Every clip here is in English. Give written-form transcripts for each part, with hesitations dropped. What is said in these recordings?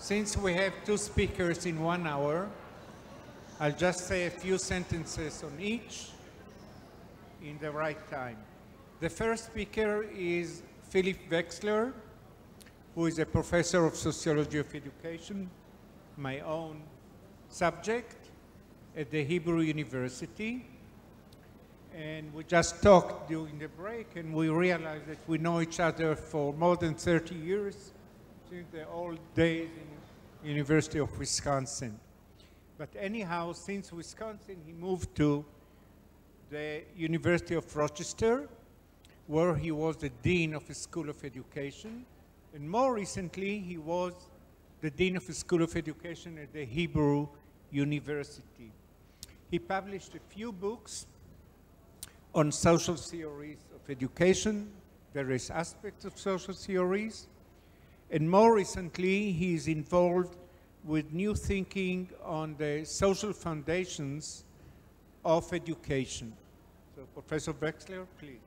Since we have two speakers in 1 hour, I'll just say a few sentences on each in the right time. The first speaker is פיליפ וקסלר, who is a professor of sociology of education, my own subject, at the Hebrew University. And we just talked during the break, and we realized that we know each other for more than 30 years, since the old days in University of Wisconsin. But anyhow, since Wisconsin, he moved to the University of Rochester, where he was the dean of the School of Education. And more recently, he was the dean of the School of Education at the Hebrew University. He published a few books on social theories of education, various aspects of social theories. And more recently, he is involved with new thinking on the social foundations of education. So, Professor Wexler, please.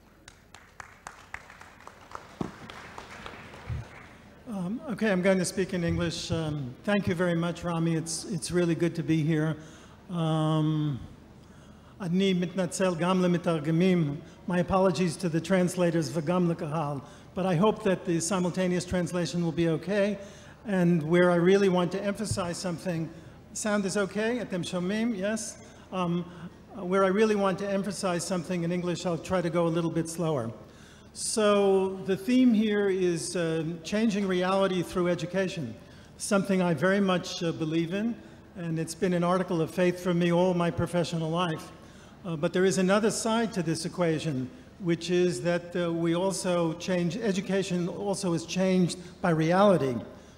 Okay, I'm going to speak in English. Thank you very much, Rami. It's really good to be here. אני מתנצל גם למתרגמים. My apologies to the translators וגם לקהל. But I hope that the simultaneous translation will be okay. And where I really want to emphasize something, sound is okay? אתם שומעים? Yes? Where I really want to emphasize something in English, I'll try to go a little bit slower. So the theme here is changing reality through education, something I very much believe in, and it's been an article of faith for me all my professional life. But there is another side to this equation, which is that we also change, education also is changed by reality.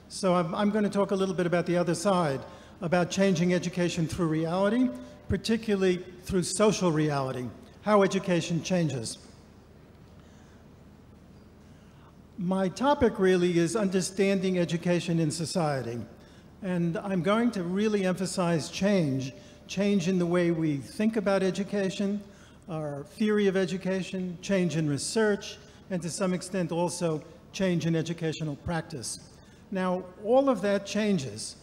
So I'm going to talk a little bit about the other side, about changing education through reality, particularly through social reality, how education changes. My topic really is understanding education in society. And I'm going to really emphasize change in the way we think about education, our theory of education, change in research, and to some extent also change in educational practice. Now, all of that changes,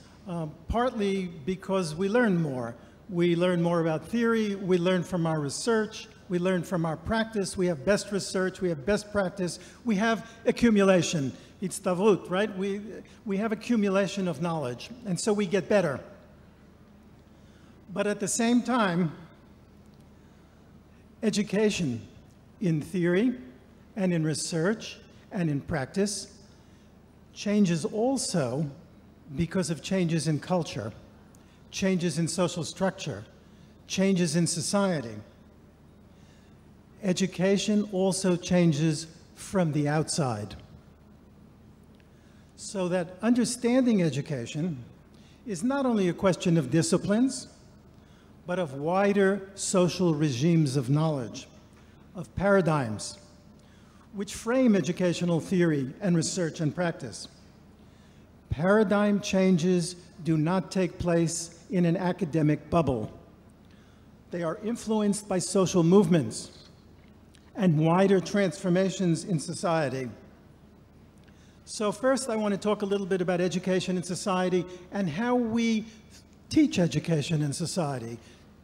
partly because we learn more. We learn more about theory, we learn from our research, we learn from our practice, we have best research, we have best practice, we have accumulation. It's tavrut, right? We have accumulation of knowledge, and so we get better. But at the same time, education in theory and in research and in practice changes also because of changes in culture, changes in social structure, changes in society. Education also changes from the outside. So that understanding education is not only a question of disciplines, but of wider social regimes of knowledge, of paradigms, which frame educational theory and research and practice. Paradigm changes do not take place in an academic bubble. They are influenced by social movements and wider transformations in society. So first I want to talk a little bit about education in society and how we teach education in society,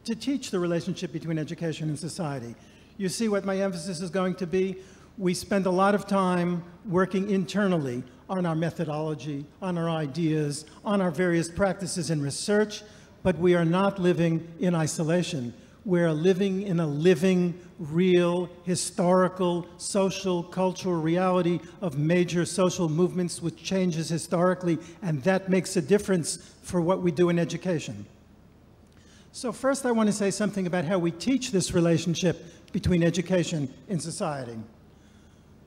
to teach the relationship between education and society. You see what my emphasis is going to be? We spend a lot of time working internally on our methodology, on our ideas, on our various practices and research, but we are not living in isolation. We're living in a living, real, historical, social, cultural reality of major social movements which changes historically, and that makes a difference for what we do in education. So first I want to say something about how we teach this relationship between education and society.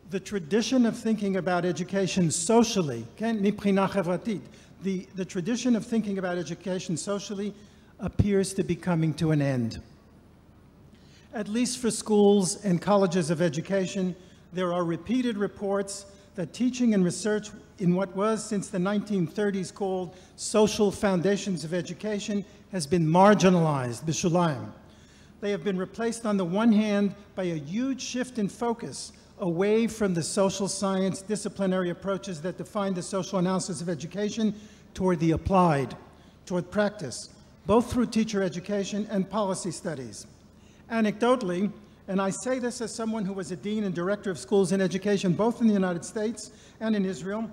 The tradition of thinking about education socially, the tradition of thinking about education socially appears to be coming to an end. At least for schools and colleges of education, there are repeated reports that teaching and research in what was since the 1930s called social foundations of education has been marginalized, b'shulayim. They have been replaced on the one hand by a huge shift in focus away from the social science disciplinary approaches that define the social analysis of education toward the applied, toward practice, both through teacher education and policy studies. Anecdotally, and I say this as someone who was a dean and director of schools in education, both in the United States and in Israel,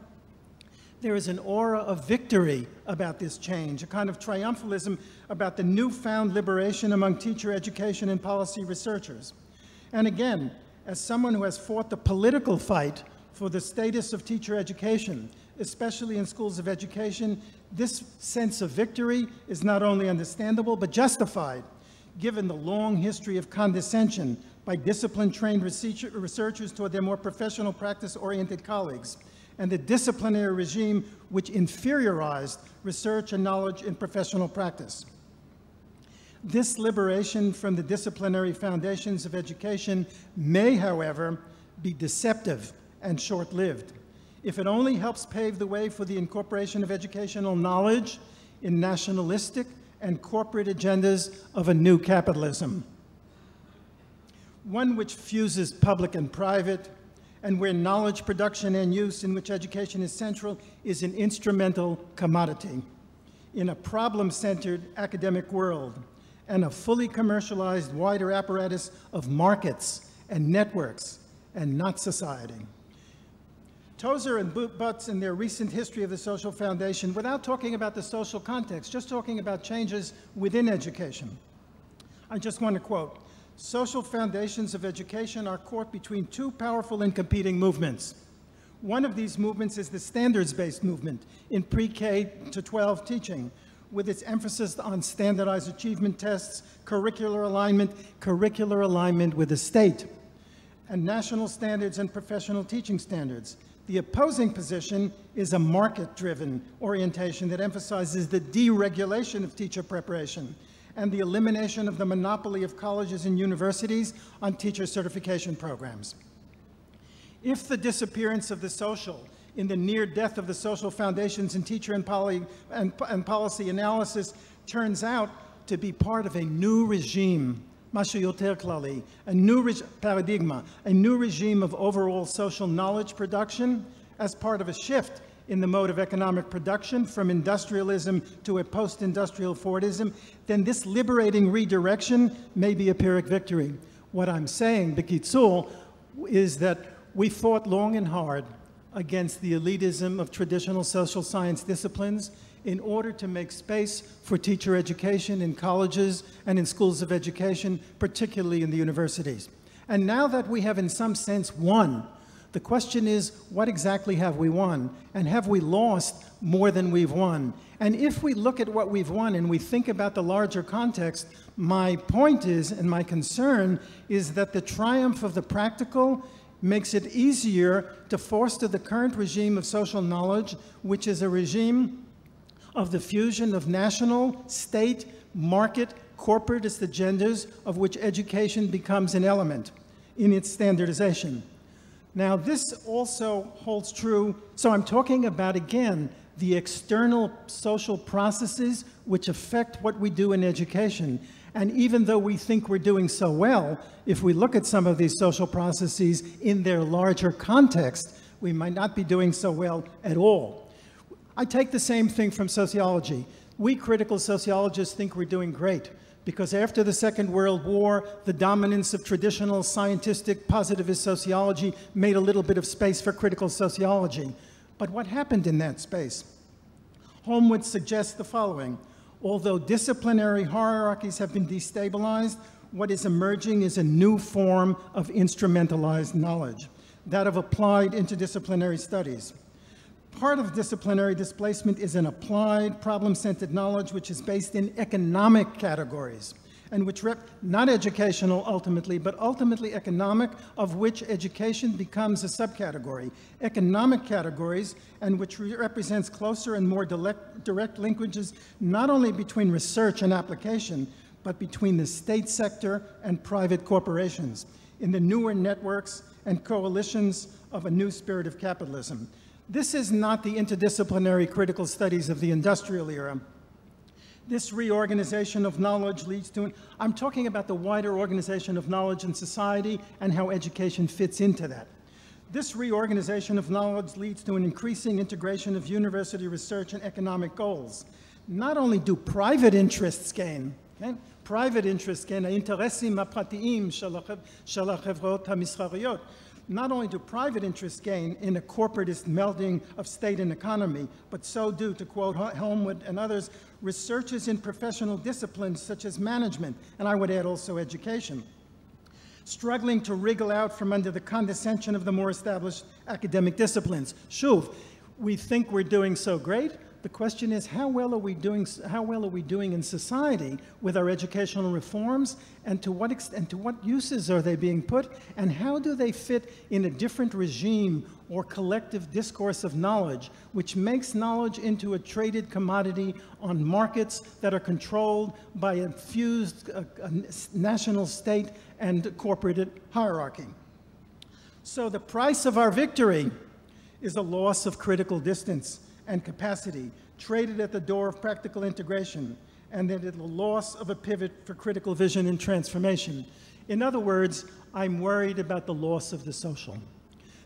there is an aura of victory about this change, a kind of triumphalism about the newfound liberation among teacher education and policy researchers. And again, as someone who has fought the political fight for the status of teacher education, especially in schools of education, this sense of victory is not only understandable, but justified, given the long history of condescension by discipline-trained researchers toward their more professional practice-oriented colleagues, and the disciplinary regime which inferiorized research and knowledge in professional practice. This liberation from the disciplinary foundations of education may, however, be deceptive and short-lived, if it only helps pave the way for the incorporation of educational knowledge in nationalistic and corporate agendas of a new capitalism, one which fuses public and private, and where knowledge production and use, in which education is central, is an instrumental commodity. In a problem-centered academic world and a fully commercialized wider apparatus of markets and networks and not society. Tozer and Butts, in their recent history of the social foundation, without talking about the social context, just talking about changes within education. I just want to quote, "Social foundations of education are caught between two powerful and competing movements. One of these movements is the standards-based movement in pre-K to 12 teaching, with its emphasis on standardized achievement tests, curricular alignment with the state, and national standards and professional teaching standards. The opposing position is a market-driven orientation that emphasizes the deregulation of teacher preparation and the elimination of the monopoly of colleges and universities on teacher certification programs. If the disappearance of the social in the near death of the social foundations in teacher and policy analysis turns out to be part of a new regime, משהו יותר כללי, a new paradigma, a new regime of overall social knowledge production as part of a shift in the mode of economic production from industrialism to a post-industrial Fordism, then this liberating redirection may be a Pyrrhic victory. What I'm saying, b'kitzur, is that we fought long and hard against the elitism of traditional social science disciplines in order to make space for teacher education in colleges and in schools of education, particularly in the universities. And now that we have in some sense won, the question is, what exactly have we won? And have we lost more than we've won? And if we look at what we've won and we think about the larger context, my point is, and my concern is that the triumph of the practical makes it easier to foster the current regime of social knowledge, which is a regime of the fusion of national, state, market, corporatist agendas of which education becomes an element in its standardization. Now, this also holds true, so I'm talking about, again, the external social processes which affect what we do in education. And even though we think we're doing so well, if we look at some of these social processes in their larger context, we might not be doing so well at all. I take the same thing from sociology. We critical sociologists think we're doing great because after the Second World War, the dominance of traditional scientific positivist sociology made a little bit of space for critical sociology. But what happened in that space? Holmwood suggests the following. Although disciplinary hierarchies have been destabilized, what is emerging is a new form of instrumentalized knowledge, that of applied interdisciplinary studies. Part of disciplinary displacement is an applied, problem-centered knowledge which is based in economic categories and which not educational ultimately, but ultimately economic, of which education becomes a subcategory. Economic categories, and which represents closer and more direct linkages not only between research and application, but between the state sector and private corporations in the newer networks and coalitions of a new spirit of capitalism. This is not the interdisciplinary critical studies of the industrial era. This reorganization of knowledge leads to, I'm talking about the wider organization of knowledge in society and how education fits into that. This reorganization of knowledge leads to an increasing integration of university research and economic goals. Not only do private interests gain, okay? Private interests gain, האינטרסים הפרטיים של החברות המסחריות. Not only do private interests gain in a corporatist melding of state and economy, but so do, to quote Helmut and others, researchers in professional disciplines such as management, and I would add also education, struggling to wriggle out from under the condescension of the more established academic disciplines. Shuv, we think we're doing so great. The question is, how well are we doing in society with our educational reforms, and to what extent, to what uses are they being put, and how do they fit in a different regime or collective discourse of knowledge, which makes knowledge into a traded commodity on markets that are controlled by a fused national state and corporate hierarchy. So the price of our victory is a loss of critical distance and capacity, traded at the door of practical integration, and then the loss of a pivot for critical vision and transformation. In other words, I'm worried about the loss of the social.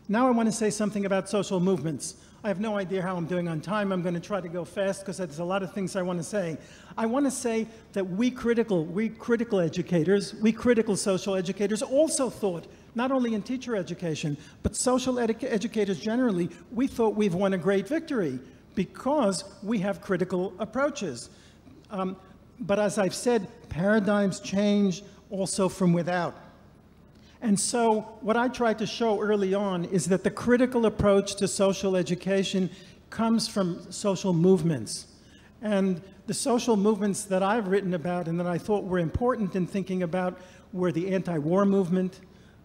Now I want to say something about social movements. I have no idea how I'm doing on time. I'm going to try to go fast because there's a lot of things I want to say. I want to say that we critical educators, we critical social educators also thought, not only in teacher education, but social educators generally, we thought we've won a great victory because we have critical approaches. But as I've said, paradigms change also from without. And so what I tried to show early on is that the critical approach to social education comes from social movements. And the social movements that I've written about and that I thought were important in thinking about were the anti-war movement,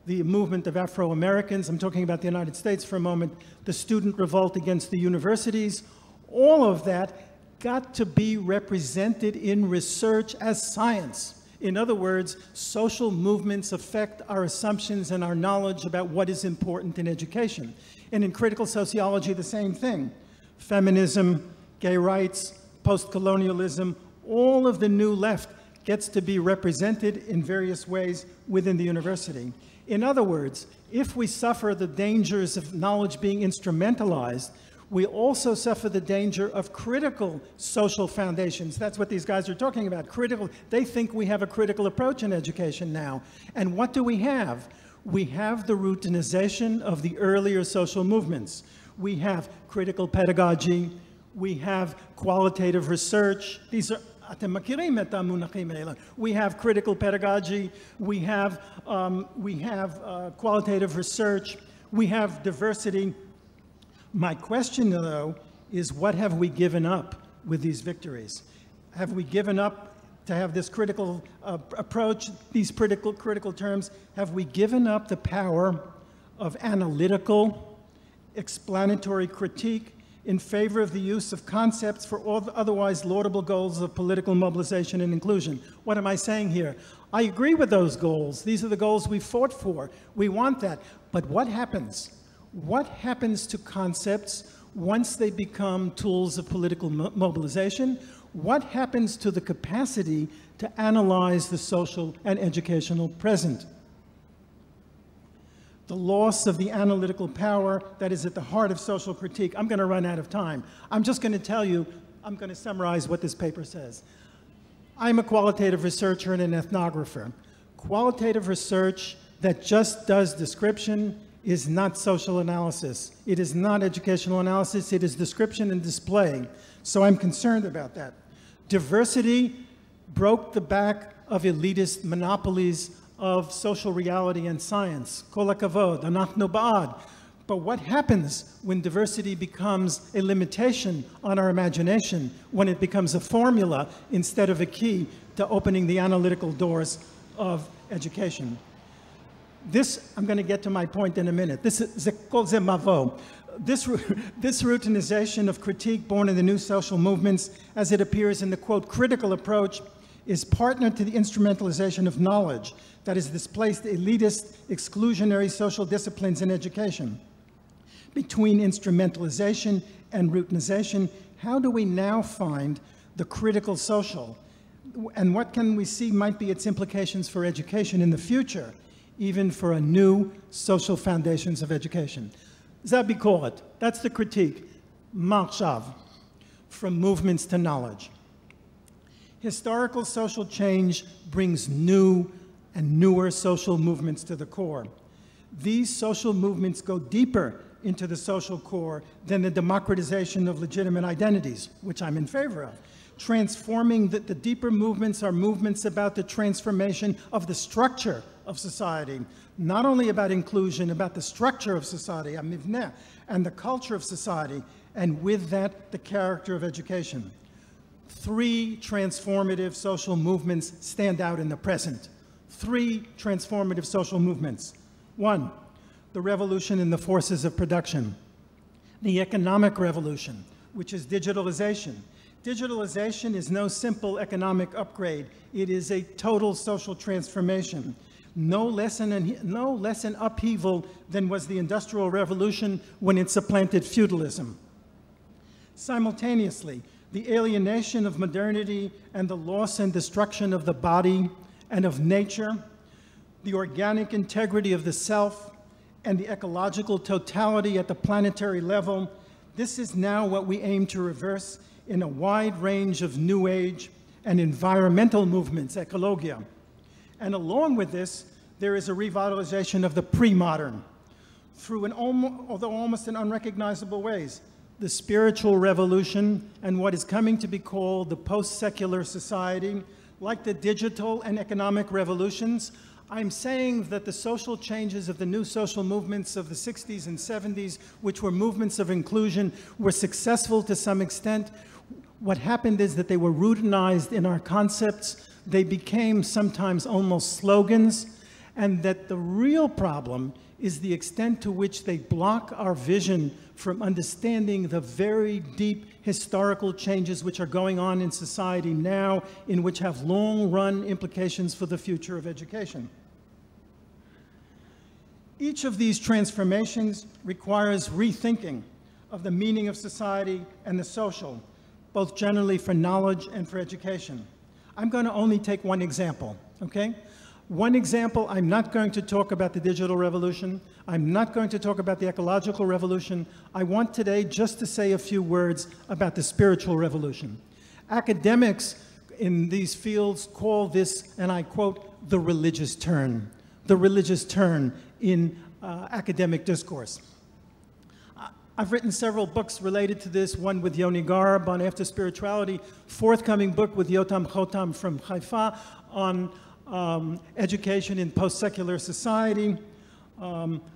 the movement of Afro-Americans, I'm talking about the United States for a moment, the student revolt against the universities. All of that got to be represented in research as science. In other words, social movements affect our assumptions and our knowledge about what is important in education. And in critical sociology, the same thing. Feminism, gay rights, post-colonialism, all of the new left gets to be represented in various ways within the university. In other words, if we suffer the dangers of knowledge being instrumentalized, we also suffer the danger of critical social foundations. That's what these guys are talking about, critical. They think we have a critical approach in education now. And what do we have? We have the routinization of the earlier social movements. We have critical pedagogy. We have qualitative research. These are we have critical pedagogy, we have qualitative research, we have diversity. My question, though, is what have we given up with these victories? Have we given up to have this critical approach, these critical terms? Have we given up the power of analytical, explanatory critique in favor of the use of concepts for all the otherwise laudable goals of political mobilization and inclusion? What am I saying here? I agree with those goals. These are the goals we fought for. We want that. But what happens? What happens to concepts once they become tools of political mobilization? What happens to the capacity to analyze the social and educational present? The loss of the analytical power that is at the heart of social critique. I'm going to run out of time. I'm just going to tell you, I'm going to summarize what this paper says. I'm a qualitative researcher and an ethnographer. Qualitative research that just does description is not social analysis. It is not educational analysis. It is description and display. So I'm concerned about that. Diversity broke the back of elitist monopolies of social reality and science. Kol hakavod, anachnu ba'ad. But what happens when diversity becomes a limitation on our imagination, when it becomes a formula instead of a key to opening the analytical doors of education? This, I'm going to get to my point in a minute. This routinization of critique born in the new social movements, as it appears in the, quote, critical approach, is partner to the instrumentalization of knowledge that has displaced elitist, exclusionary social disciplines in education. Between instrumentalization and routinization, how do we now find the critical social? And what can we see might be its implications for education in the future? even for a new social foundations of education. Zabikoret, that's the critique. Marshav, from movements to knowledge. Historical social change brings new and newer social movements to the core. These social movements go deeper into the social core than the democratization of legitimate identities, which I'm in favor of. Transforming the deeper movements are movements about the transformation of the structure of society, not only about inclusion, about the structure of society, and the culture of society, and with that, the character of education. Three transformative social movements stand out in the present. Three transformative social movements. One, the revolution in the forces of production. The economic revolution, which is digitalization. Digitalization is no simple economic upgrade. It is a total social transformation. No less an upheaval than was the Industrial Revolution when it supplanted feudalism. Simultaneously, the alienation of modernity and the loss and destruction of the body and of nature, the organic integrity of the self, and the ecological totality at the planetary level, this is now what we aim to reverse in a wide range of New Age and environmental movements, ecologia. And along with this, there is a revitalization of the pre-modern through although almost in unrecognizable ways, the spiritual revolution and what is coming to be called the post-secular society, like the digital and economic revolutions. I'm saying that the social changes of the new social movements of the 60s and 70s, which were movements of inclusion, were successful to some extent. What happened is that they were routinized in our concepts. They became sometimes almost slogans, and that the real problem is the extent to which they block our vision from understanding the very deep historical changes which are going on in society now, in which have long-run implications for the future of education. Each of these transformations requires rethinking of the meaning of society and the social, both generally for knowledge and for education. I'm going to only take one example, okay? One example, I'm not going to talk about the digital revolution. I'm not going to talk about the ecological revolution. I want today just to say a few words about the spiritual revolution. Academics in these fields call this, and I quote, the religious turn in academic discourse. I've written several books related to this, one with Yoni Garb on after spirituality, forthcoming book with Yotam Chotam from Haifa on education in post-secular society.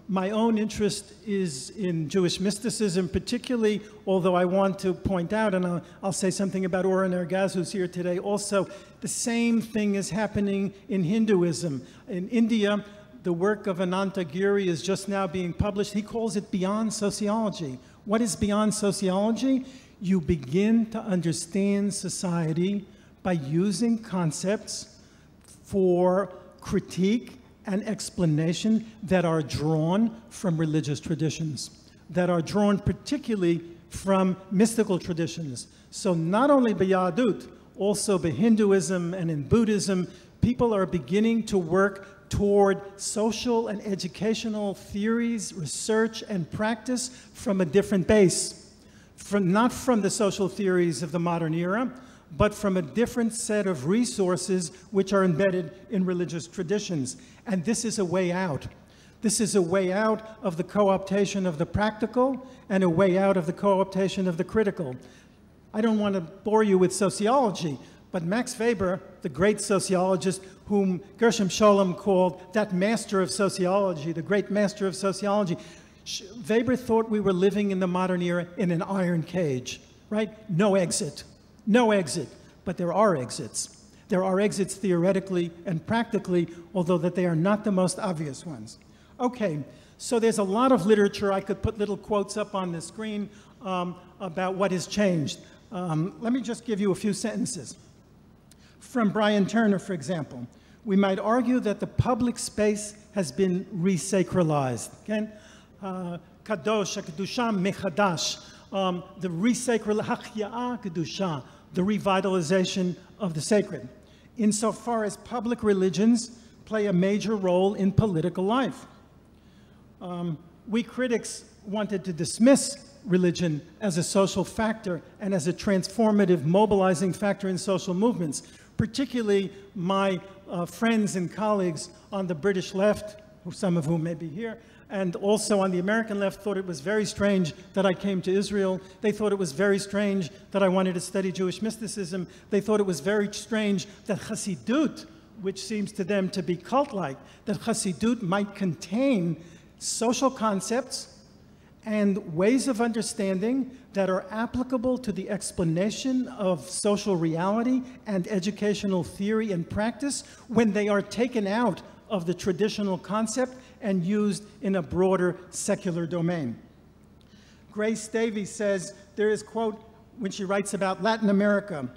My own interest is in Jewish mysticism particularly, although I want to point out, and I'll say something about Oren Ergaz, who's here today also, the same thing is happening in Hinduism. In India, the work of Ananta Giri is just now being published. He calls it beyond sociology. What is beyond sociology? You begin to understand society by using concepts for critique and explanation that are drawn from religious traditions, that are drawn particularly from mystical traditions. So not only B'Yahadut, also Hinduism and in Buddhism, people are beginning to work toward social and educational theories, research, and practice from a different base, not from the social theories of the modern era, but from a different set of resources which are embedded in religious traditions. And this is a way out. This is a way out of the co-optation of the practical and a way out of the co-optation of the critical. I don't want to bore you with sociology, but Max Weber, the great sociologist whom Gershom Scholem called that master of sociology, the great master of sociology, Weber thought we were living in the modern era in an iron cage, right? No exit. No exit, but there are exits. There are exits theoretically and practically, although that they are not the most obvious ones. Okay, so there's a lot of literature. I could put little quotes up on the screen about what has changed. Let me just give you a few sentences. From Brian Turner, for example, we might argue that the public space has been resacralized. Okay? Kadosh, Kedusha, Mechadash, the resacralization, Kedusha, the revitalization of the sacred. Insofar as public religions, play a major role in political life. We critics wanted to dismiss religion as a social factor and as a transformative, mobilizing factor in social movements. Particularly my friends and colleagues on the British left, some of whom may be here, and also on the American left, thought it was very strange that I came to Israel. They thought it was very strange that I wanted to study Jewish mysticism. They thought it was very strange that Hasidut, which seems to them to be cult-like, that Hasidut might contain social concepts and ways of understanding that are applicable to the explanation of social reality and educational theory and practice when they are taken out of the traditional concept and used in a broader secular domain. Grace Davies says there is, quote, when she writes about Latin America,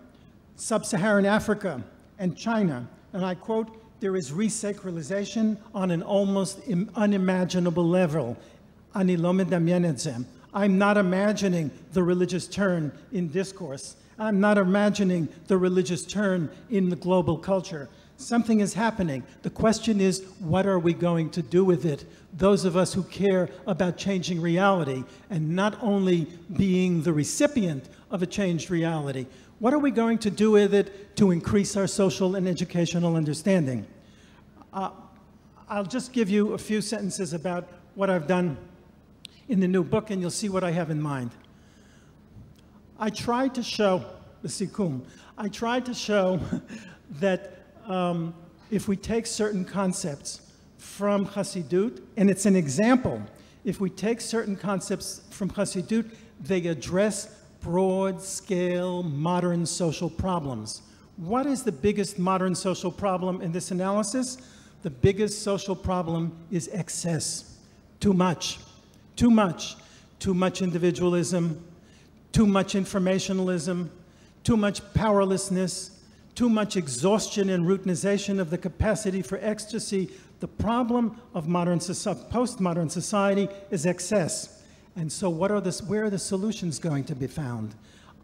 Sub-Saharan Africa, and China, and I quote, there is resacralization on an almost unimaginable level. Ani lo medamyen et ze. I'm not imagining the religious turn in discourse. I'm not imagining the religious turn in the global culture. Something is happening. The question is, what are we going to do with it? Those of us who care about changing reality and not only being the recipient of a changed reality. What are we going to do with it to increase our social and educational understanding? I'll just give you a few sentences about what I've done in the new book, and you'll see what I have in mind. I tried to show, the Sikum, I tried to show that if we take certain concepts from Hasidut, and it's an example, if we take certain concepts from Hasidut, they address broad-scale modern social problems. What is the biggest modern social problem in this analysis? The biggest social problem is excess. Too much. Too much. Too much individualism, too much informationalism, too much powerlessness, too much exhaustion and routinization of the capacity for ecstasy. The problem of postmodern society is excess. And so where are the solutions going to be found?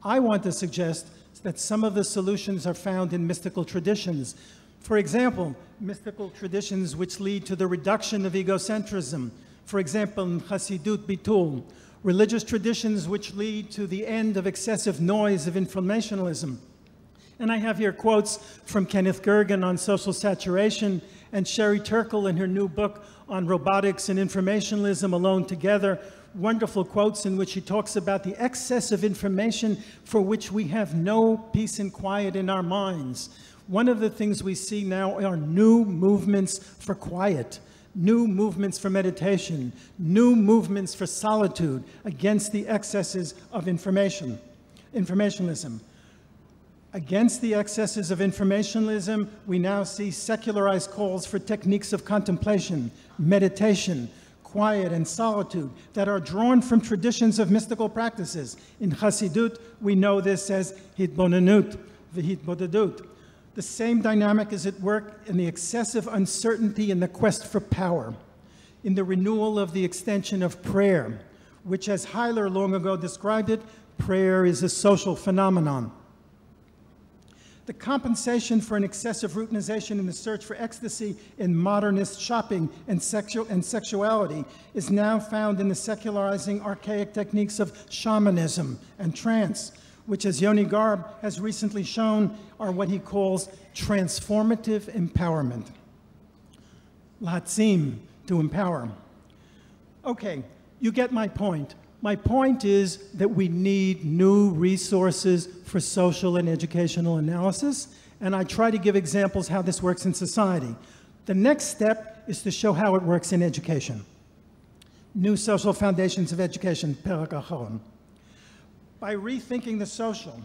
I want to suggest that some of the solutions are found in mystical traditions. For example, mystical traditions which lead to the reduction of egocentrism. For example, in Hasidut Bitul, religious traditions which lead to the end of excessive noise of informationalism. And I have here quotes from Kenneth Gergen on social saturation and Sherry Turkle in her new book on robotics and informationalism, Alone Together. Wonderful quotes in which she talks about the excess of information for which we have no peace and quiet in our minds. One of the things we see now are new movements for quiet, new movements for meditation, new movements for solitude against the excesses of informationalism. Against the excesses of informationalism, we now see secularized calls for techniques of contemplation, meditation, quiet and solitude that are drawn from traditions of mystical practices. In Hasidut, we know this as hitbonenut, v'hitbodedut. The same dynamic is at work in the excessive uncertainty in the quest for power, in the renewal of the extension of prayer, which, as Heiler long ago described it, prayer is a social phenomenon. The compensation for an excessive routinization in the search for ecstasy in modernist shopping and sexuality is now found in the secularizing archaic techniques of shamanism and trance, which, as Yoni Garb has recently shown, are what he calls transformative empowerment. Lahatzim, to empower. Okay, you get my point. My point is that we need new resources for social and educational analysis, and I try to give examples how this works in society. The next step is to show how it works in education. New social foundations of education, Perak Acharon. By rethinking the social,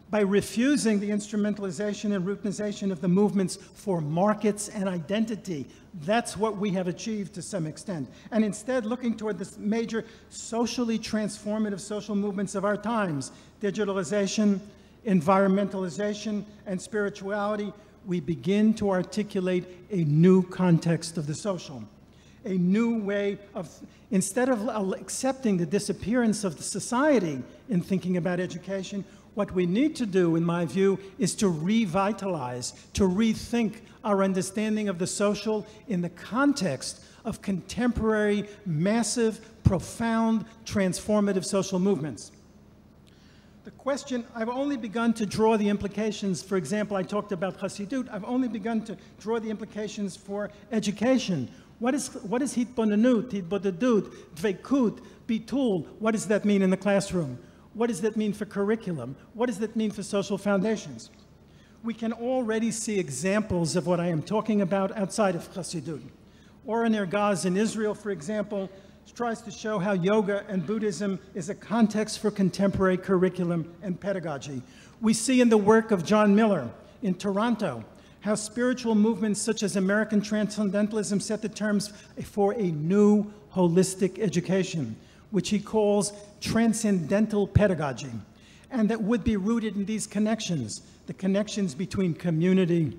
by refusing the instrumentalization and routinization of the movements for markets and identity, that's what we have achieved to some extent. And instead looking toward the major socially transformative social movements of our times, digitalization, environmentalization, and spirituality, we begin to articulate a new context of the social. A new way of, instead of accepting the disappearance of the society in thinking about education, What we need to do, in my view, is to revitalize, to rethink our understanding of the social in the context of contemporary, massive, profound, transformative social movements. The question, I've only begun to draw the implications. For example, I talked about Chassidut. I've only begun to draw the implications for education. What is hitbonenut, hitbodedut, dveikut, bitul? What does that mean in the classroom? What does that mean for curriculum? What does that mean for social foundations? We can already see examples of what I am talking about outside of Chassidut. Oren Ergaz in Israel, for example, tries to show how yoga and Buddhism is a context for contemporary curriculum and pedagogy. We see in the work of John Miller in Toronto how spiritual movements such as American Transcendentalism set the terms for a new holistic education, which he calls transcendental pedagogy, and that would be rooted in these connections, the connections between community,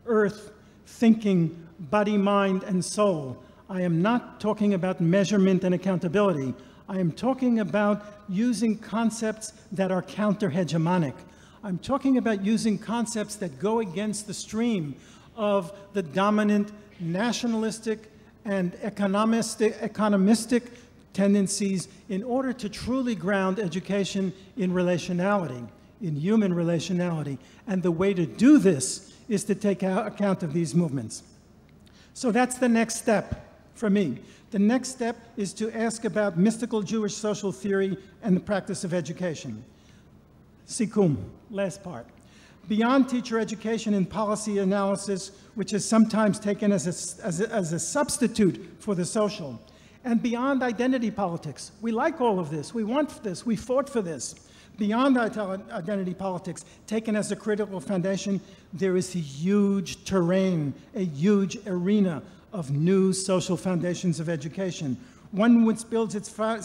earth, thinking, body, mind, and soul. I am not talking about measurement and accountability. I am talking about using concepts that are counter-hegemonic. I'm talking about using concepts that go against the stream of the dominant nationalistic and economistic tendencies in order to truly ground education in relationality, in human relationality. And the way to do this is to take account of these movements. So that's the next step for me. The next step is to ask about mystical Jewish social theory and the practice of education. Sikum, last part. Beyond teacher education and policy analysis, which is sometimes taken as a substitute for the social, and beyond identity politics. We like all of this, we want this, we fought for this. Beyond identity politics, taken as a critical foundation, there is a huge terrain, a huge arena of new social foundations of education. One which builds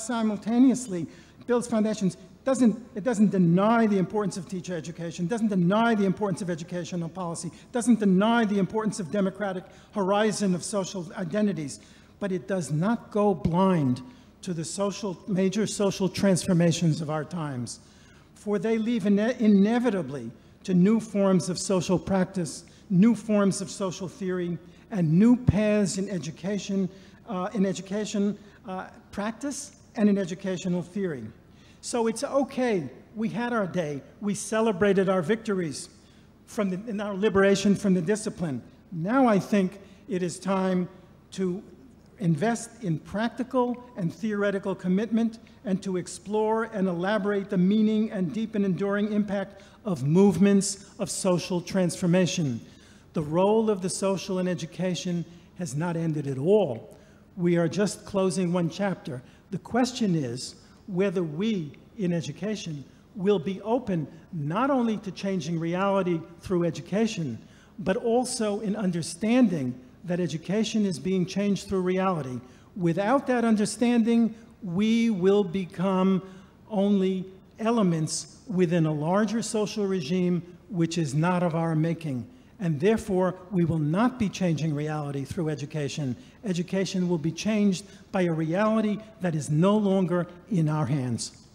simultaneously, builds foundations. It doesn't deny the importance of teacher education, doesn't deny the importance of educational policy, doesn't deny the importance of democratic horizon of social identities, but it does not go blind to the major social transformations of our times, for they lead inevitably to new forms of social practice, new forms of social theory, and new paths in education practice and in educational theory. So it's okay, we had our day, we celebrated our victories in our liberation from the discipline. Now I think it is time to invest in practical and theoretical commitment and to explore and elaborate the meaning and deep and enduring impact of movements of social transformation. The role of the social in education has not ended at all. We are just closing one chapter. The question is whether we in education will be open not only to changing reality through education, but also in understanding that education is being changed through reality. Without that understanding, we will become only elements within a larger social regime which is not of our making. And therefore, we will not be changing reality through education. Education will be changed by a reality that is no longer in our hands.